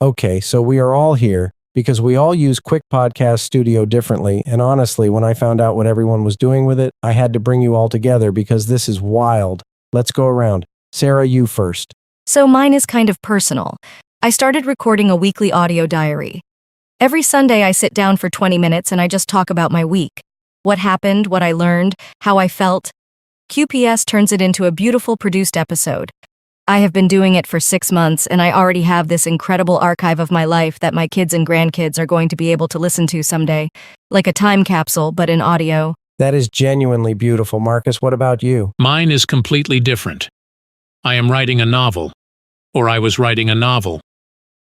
Okay, so we are all here because we all use Quick Podcast Studio differently, and honestly, when I found out what everyone was doing with it, I had to bring you all together because this is wild. Let's go around. Sarah, you first. So mine is kind of personal. I started recording a weekly audio diary. Every Sunday I sit down for 20 minutes and I just talk about my week. What happened, what I learned, how I felt. QPS turns it into a beautiful produced episode. I have been doing it for 6 months and I already have this incredible archive of my life that my kids and grandkids are going to be able to listen to someday. Like a time capsule, but in audio. That is genuinely beautiful. Marcus, what about you? Mine is completely different. I am writing a novel. Or I was writing a novel.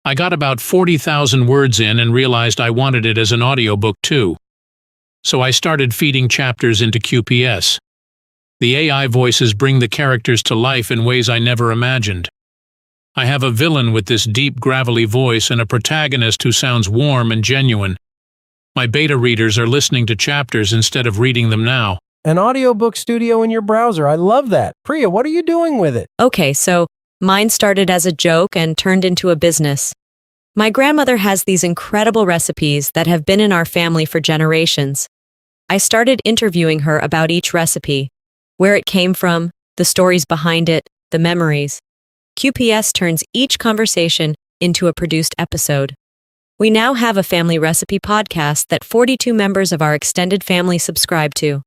I got about 40,000 words in and realized I wanted it as an audiobook too. So I started feeding chapters into QPS. The AI voices bring the characters to life in ways I never imagined. I have a villain with this deep, gravelly voice and a protagonist who sounds warm and genuine. My beta readers are listening to chapters instead of reading them now. An audiobook studio in your browser. I love that. Priya, what are you doing with it? Okay, so mine started as a joke and turned into a business. My grandmother has these incredible recipes that have been in our family for generations. I started interviewing her about each recipe, where it came from, the stories behind it, the memories. QPS turns each conversation into a produced episode. We now have a family recipe podcast that 42 members of our extended family subscribe to.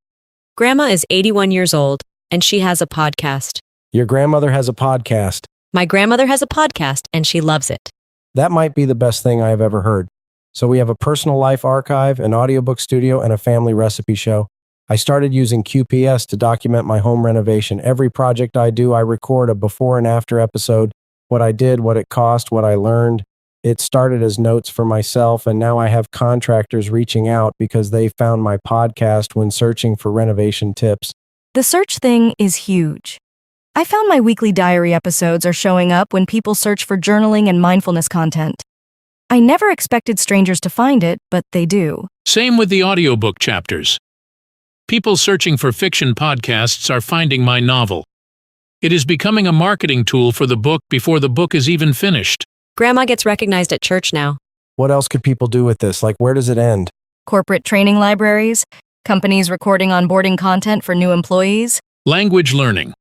Grandma is 81 years old, and she has a podcast. Your grandmother has a podcast. My grandmother has a podcast, and she loves it. That might be the best thing I have ever heard. So we have a personal life archive, an audiobook studio, and a family recipe show. I started using QPS to document my home renovation. Every project I do, I record a before and after episode, what I did, what it cost, what I learned. It started as notes for myself, and now I have contractors reaching out because they found my podcast when searching for renovation tips. The search thing is huge. I found my weekly diary episodes are showing up when people search for journaling and mindfulness content. I never expected strangers to find it, but they do. Same with the audiobook chapters. People searching for fiction podcasts are finding my novel. It is becoming a marketing tool for the book before the book is even finished. Grandma gets recognized at church now. What else could people do with this? Like, where does it end? Corporate training libraries, companies recording onboarding content for new employees. Language learning.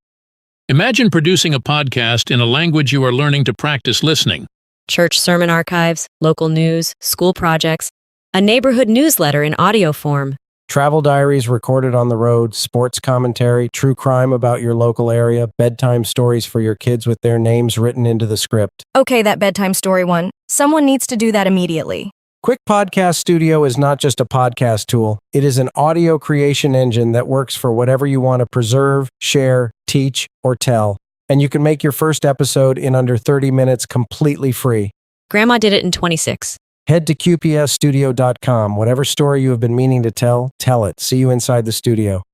Imagine producing a podcast in a language you are learning to practice listening. Church sermon archives, local news, school projects, a neighborhood newsletter in audio form. Travel diaries recorded on the road, sports commentary, true crime about your local area, bedtime stories for your kids with their names written into the script. Okay, that bedtime story one. Someone needs to do that immediately. Quick Podcast Studio is not just a podcast tool. It is an audio creation engine that works for whatever you want to preserve, share, teach, or tell. And you can make your first episode in under 30 minutes completely free. Grandma did it in 26. Head to qpsstudio.com. Whatever story you have been meaning to tell, tell it. See you inside the studio.